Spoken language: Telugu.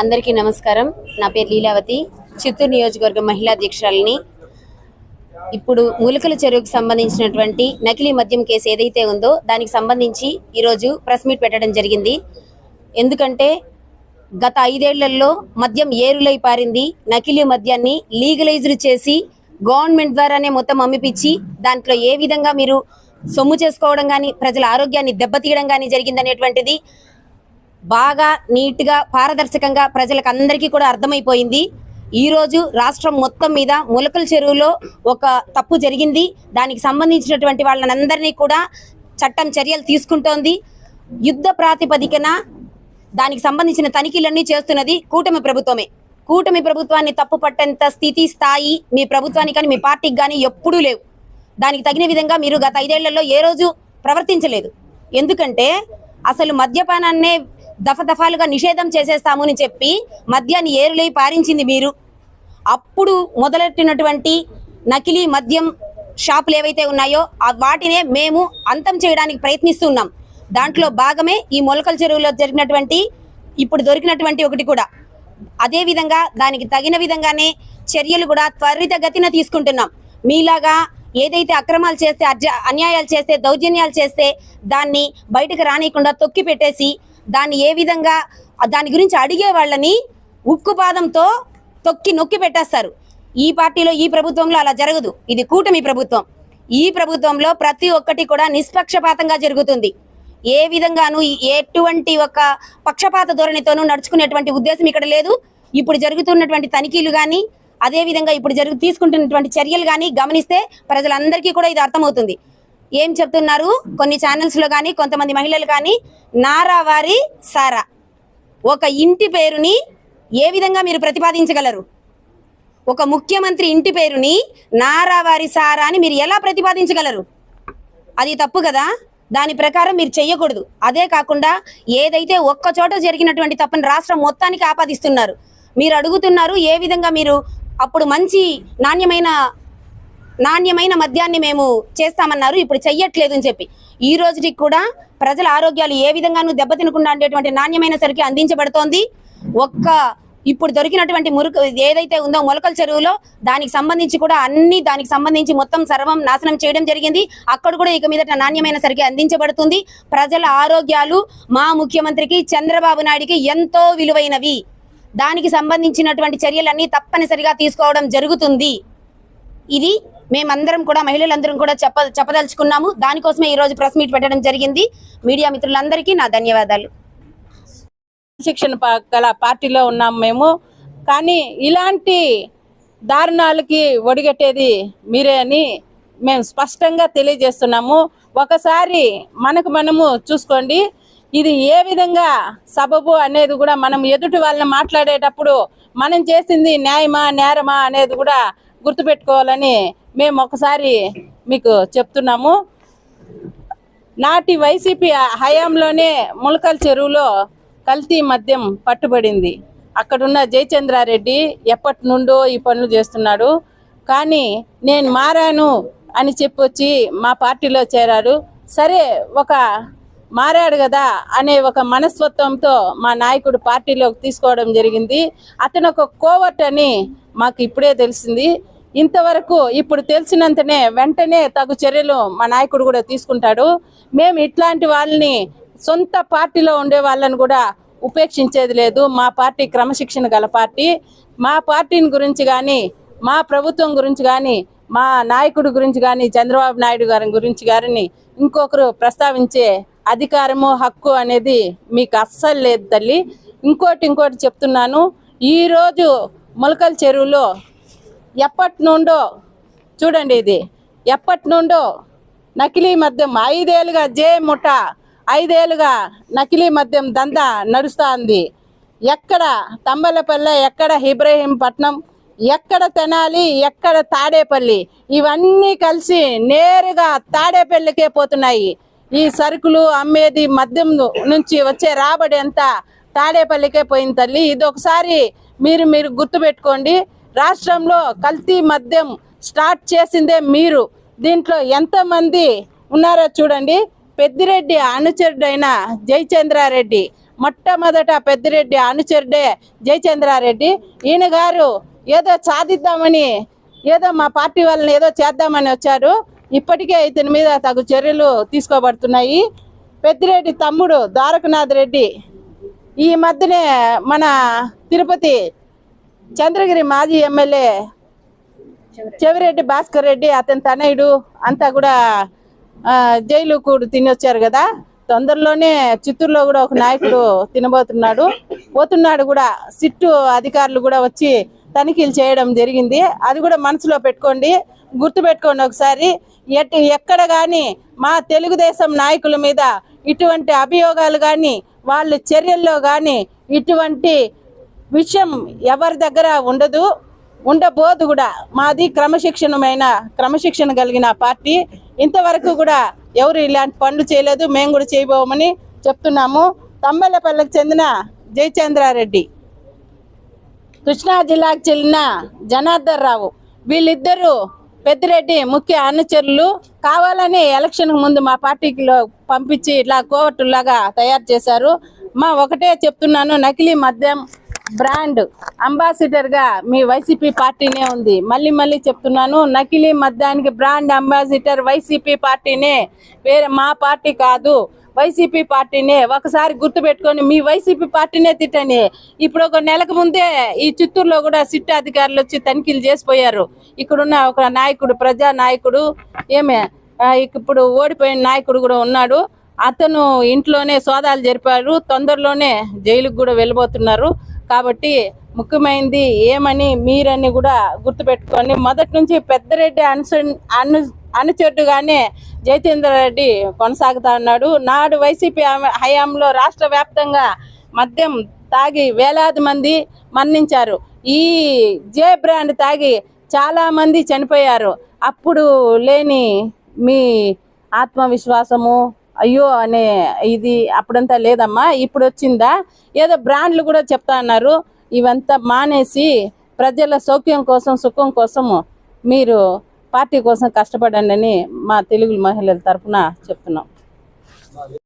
అందరికీ నమస్కారం. నా పేరు లీలావతి, చిత్తూరు నియోజకవర్గ మహిళా అధ్యక్షురాలిని. ఇప్పుడు ములకల చెరువుకు సంబంధించినటువంటి నకిలీ మద్యం కేసు ఏదైతే ఉందో దానికి సంబంధించి ఈరోజు ప్రెస్ మీట్ పెట్టడం జరిగింది. ఎందుకంటే గత 5 ఏళ్లలో మద్యం ఏరులై పారింది. నకిలీ మద్యాన్ని లీగలైజ్డ్ చేసి గవర్నమెంట్ ద్వారానే మొత్తం అమ్మిపించి దాంట్లో ఏ విధంగా మీరు సొమ్ము చేసుకోవడం కానీ ప్రజల ఆరోగ్యాన్ని దెబ్బతీయడం కానీ జరిగిందనేటువంటిది బాగా నీట్గా పారదర్శకంగా ప్రజలకు అందరికీ కూడా అర్థమైపోయింది. ఈరోజు రాష్ట్రం మొత్తం మీద ములకల చెరువులో ఒక తప్పు జరిగింది. దానికి సంబంధించినటువంటి వాళ్ళనందరినీ కూడా చట్టం చర్యలు తీసుకుంటోంది. యుద్ధ ప్రాతిపదికన దానికి సంబంధించిన తనిఖీలన్నీ చేస్తున్నది కూటమి ప్రభుత్వమే. కూటమి ప్రభుత్వాన్ని తప్పు పట్టేంత స్థాయి మీ ప్రభుత్వానికి కానీ మీ పార్టీకి కానీ ఎప్పుడూ లేవు. దానికి తగిన విధంగా మీరు గత 5 ఏళ్లలో ఏ రోజు ప్రవర్తించలేదు. ఎందుకంటే అసలు మద్యపానాన్నే దఫాలుగా నిషేధం చేసేస్తాము అని చెప్పి మద్యాన్ని ఏరులై పారించింది మీరు. అప్పుడు మొదలెట్టినటువంటి నకిలీ మద్యం షాపులు ఏవైతే ఉన్నాయో వాటినే మేము అంతం చేయడానికి ప్రయత్నిస్తున్నాం. దాంట్లో భాగమే ఈ ములకల చెరువులో జరిగినటువంటి ఇప్పుడు దొరికినటువంటి ఒకటి కూడా. అదేవిధంగా దానికి తగిన విధంగానే చర్యలు కూడా త్వరితగతిన తీసుకుంటున్నాం. మీలాగా ఏదైతే అక్రమాలు చేస్తే, అన్యాయాలు చేస్తే, దౌర్జన్యాలు చేస్తే దాన్ని బయటకు రానియకుండా తొక్కి పెట్టేసి దాన్ని ఏ విధంగా దాని గురించి అడిగే వాళ్ళని ఉక్కుపాదంతో నొక్కి పెట్టేస్తారు. ఈ పార్టీలో ఈ ప్రభుత్వంలో అలా జరగదు. ఇది కూటమి ప్రభుత్వం. ఈ ప్రభుత్వంలో ప్రతి ఒక్కటి కూడా నిష్పక్షపాతంగా జరుగుతుంది. ఏ విధంగానూ ఎటువంటి ఒక పక్షపాత ధోరణితోనూ నడుచుకునేటువంటి ఉద్దేశం ఇక్కడ లేదు. ఇప్పుడు జరుగుతున్నటువంటి తనిఖీలు కానీ అదేవిధంగా ఇప్పుడు తీసుకుంటున్నటువంటి చర్యలు కానీ గమనిస్తే ప్రజలందరికీ కూడా ఇది అర్థమవుతుంది. ఏం చెప్తున్నారు కొన్ని ఛానల్స్లో కానీ కొంతమంది మహిళలు కానీ, నారావారి సారా ఒక ఇంటి పేరుని ఏ విధంగా మీరు ప్రతిపాదించగలరు? ఒక ముఖ్యమంత్రి ఇంటి పేరుని నారావారి సారా అని మీరు ఎలా ప్రతిపాదించగలరు? అది తప్పు కదా. దాని ప్రకారం మీరు చెయ్యకూడదు. అదే కాకుండా ఏదైతే ఒక్క చోట జరిగినటువంటి తప్పని రాష్ట్రం మొత్తానికి ఆపాదిస్తున్నారు. మీరు అడుగుతున్నారు ఏ విధంగా మీరు అప్పుడు మంచి నాణ్యమైన మద్యాన్ని మేము చేస్తామన్నారు, ఇప్పుడు చెయ్యట్లేదు అని చెప్పి. ఈ రోజుకి కూడా ప్రజల ఆరోగ్యాలు ఏ విధంగానూ దెబ్బతినకుండా ఉండేటువంటి నాణ్యమైన సరికి అందించబడుతోంది. ఇప్పుడు దొరికినటువంటి ఏదైతే ఉందో ములకల చెరువులో దానికి సంబంధించి కూడా దానికి సంబంధించి మొత్తం సర్వం నాశనం చేయడం జరిగింది. అక్కడ కూడా ఇక మీదట నాణ్యమైన సరికి అందించబడుతుంది. ప్రజల ఆరోగ్యాలు మా ముఖ్యమంత్రికి చంద్రబాబు నాయుడికి ఎంతో విలువైనవి. దానికి సంబంధించినటువంటి చర్యలన్నీ తప్పనిసరిగా తీసుకోవడం జరుగుతుంది. ఇది మేమందరం కూడా మహిళలందరం కూడా చెప్పదలుచుకున్నాము. దానికోసమే ఈరోజు ప్రెస్ మీట్ పెట్టడం జరిగింది. మీడియా మిత్రులందరికీ నా ధన్యవాదాలు. శిక్షణ గల పార్టీలో ఉన్నాము మేము. కానీ ఇలాంటి దారుణాలకి ఒడిగట్టేది మీరే అని మేము స్పష్టంగా తెలియజేస్తున్నాము. ఒకసారి మనము చూసుకోండి. ఇది ఏ విధంగా సబబు అనేది కూడా మనం ఎదుటి వాళ్ళని మాట్లాడేటప్పుడు మనం చేసింది న్యాయమా నేరమా అనేది కూడా గుర్తుపెట్టుకోవాలని మేము ఒకసారి మీకు చెప్తున్నాము. నాటి వైసీపీ హయాంలోనే ములకల చెరువులో కల్తీ మద్యం పట్టుబడింది. అక్కడున్న జయచంద్రారెడ్డి ఎప్పటి నుండో ఈ పనులు చేస్తున్నాడు. కానీ నేను మారాను అని చెప్పొచ్చి మా పార్టీలో చేరారు. సరే, ఒక మారాడు కదా అనే ఒక మనస్తత్వంతో మా నాయకుడు పార్టీలోకి తీసుకోవడం జరిగింది. అతను ఒక కోవర్ట్ అని మాకు ఇప్పుడే తెలిసింది. ఇంతవరకు ఇప్పుడు తెలిసినంతనే వెంటనే తగు చర్యలు మా నాయకుడు కూడా తీసుకుంటాడు. మేము ఇట్లాంటి వాళ్ళని సొంత పార్టీలో ఉండే వాళ్ళని కూడా ఉపేక్షించేది లేదు. మా పార్టీ క్రమశిక్షణ గల పార్టీ. మా పార్టీని గురించి కానీ, మా ప్రభుత్వం గురించి కానీ, మా నాయకుడి గురించి కానీ, చంద్రబాబు నాయుడు గారి గురించి గారిని ఇంకొకరు ప్రస్తావించే అధికారము హక్కు అనేది మీకు అస్సలు లేదు తల్లి. ఇంకోటి చెప్తున్నాను. ఈరోజు ములకల చెరువులో ఎప్పటి నుండో చూడండి, ఇది ఎప్పటి నుండో నకిలీ మద్యం 5 ఏళ్ళుగా ముఠా 5 ఏళ్ళుగా నకిలీ మద్యం దందా నడుస్తుంది. ఎక్కడ తంబలపల్లె, ఎక్కడ ఇబ్రహీంపట్నం, ఎక్కడ తెనాలి, ఎక్కడ తాడేపల్లి, ఇవన్నీ కలిసి నేరుగా తాడేపల్లికే పోతున్నాయి. ఈ సరుకులు అమ్మేది మద్యం నుంచి వచ్చే రాబడి అంతా తాడేపల్లికే పోయిన తల్లి. ఇది ఒకసారి మీరు గుర్తుపెట్టుకోండి. రాష్ట్రంలో కల్తీ మద్యం స్టార్ట్ చేసిందే మీరు. దీంట్లో ఎంతమంది ఉన్నారో చూడండి. పెద్దిరెడ్డి అనుచరుడైన జయచంద్రారెడ్డి, మొట్టమొదట పెద్దిరెడ్డి అనుచరుడే జయచంద్రారెడ్డి. ఈయన గారు ఏదో సాధిద్దామని, ఏదో మా పార్టీ వాళ్ళని ఏదో చేద్దామని వచ్చారు. ఇప్పటికే ఇతని మీద తగు చర్యలు తీసుకోబడుతున్నాయి. పెద్దిరెడ్డి తమ్ముడు ద్వారకనాథ్ రెడ్డి ఈ మధ్యనే మన తిరుపతి చంద్రగిరి మాజీ ఎమ్మెల్యే చెవిరెడ్డి భాస్కర్ రెడ్డి, అతని తనయుడు అంతా కూడా జైలు కూడు తినొచ్చారు కదా. తొందరలోనే చిత్తూరులో కూడా ఒక నాయకుడు పోతున్నాడు కూడా. సిట్టు అధికారులు కూడా వచ్చి తనిఖీలు చేయడం జరిగింది. అది కూడా మనసులో పెట్టుకోండి, గుర్తుపెట్టుకోండి ఒకసారి. ఎక్కడ కానీ మా తెలుగుదేశం నాయకుల మీద ఇటువంటి అభియోగాలు కానీ, వాళ్ళ చర్యల్లో కానీ ఇటువంటి విషయం ఎవరి దగ్గర ఉండబోదు కూడా. మాది క్రమశిక్షణ కలిగిన పార్టీ. ఇంతవరకు కూడా ఎవరు ఇలాంటి పనులు చేయలేదు, మేము కూడా చేయబోమని చెప్తున్నాము. తంబెల్లపల్లికి చెందిన జయచంద్రారెడ్డి, కృష్ణా జిల్లాకు చెందిన జనార్దన్ రావు, వీళ్ళిద్దరూ పెద్దిరెడ్డి ముఖ్య అనుచరులు. కావాలని ఎలక్షన్ ముందు మా పార్టీలో పంపించి ఇట్లా కోవట్టులాగా తయారు చేశారు. ఒకటే చెప్తున్నాను, నకిలీ మద్యం బ్రాండ్ అంబాసిడర్గా మీ వైసీపీ పార్టీనే ఉంది. మళ్ళీ చెప్తున్నాను, నకిలీ మద్యానికి బ్రాండ్ అంబాసిడర్ వైసీపీ పార్టీనే, వేరే మా పార్టీ కాదు, వైసీపీ పార్టీనే. ఒకసారి గుర్తుపెట్టుకొని మీ వైసీపీ పార్టీనే తిట్టని. ఇప్పుడు ఒక నెలకు ముందే ఈ చిత్తూరులో కూడా సిట్ అధికారులు వచ్చి తనిఖీలు చేసిపోయారు. ఇక్కడున్న ఒక నాయకుడు, ప్రజా నాయకుడు, ఇప్పుడు ఓడిపోయిన నాయకుడు కూడా ఉన్నాడు. అతను ఇంట్లోనే సోదాలు జరిపారు. తొందరలోనే జైలుకు కూడా వెళ్ళిపోతున్నారు. కాబట్టి ముఖ్యమైనది ఏమని మీరని కూడా గుర్తుపెట్టుకొని, మొదటి నుంచి పెద్దిరెడ్డి అనుచరుడుగానే జయచంద్రారెడ్డి కొనసాగుతా ఉన్నాడు. నాడు వైసీపీ హయాంలో రాష్ట్ర వ్యాప్తంగా మద్యం తాగి వేలాది మంది మరణించారు. ఈ జే బ్రాండ్ తాగి చాలా మంది చనిపోయారు. అప్పుడు లేని మీ ఆత్మవిశ్వాసము, అయ్యో అనే ఇది అప్పుడంతా లేదమ్మా, ఇప్పుడు వచ్చిందా? ఏదో బ్రాండ్లు కూడా చెప్తా అన్నారు. ఇవంతా మానేసి ప్రజల సౌఖ్యం కోసం, సుఖం కోసం మీరు పార్టీ కోసం కష్టపడండి అని మా తెలుగు మహిళల తరఫున చెప్తున్నాం.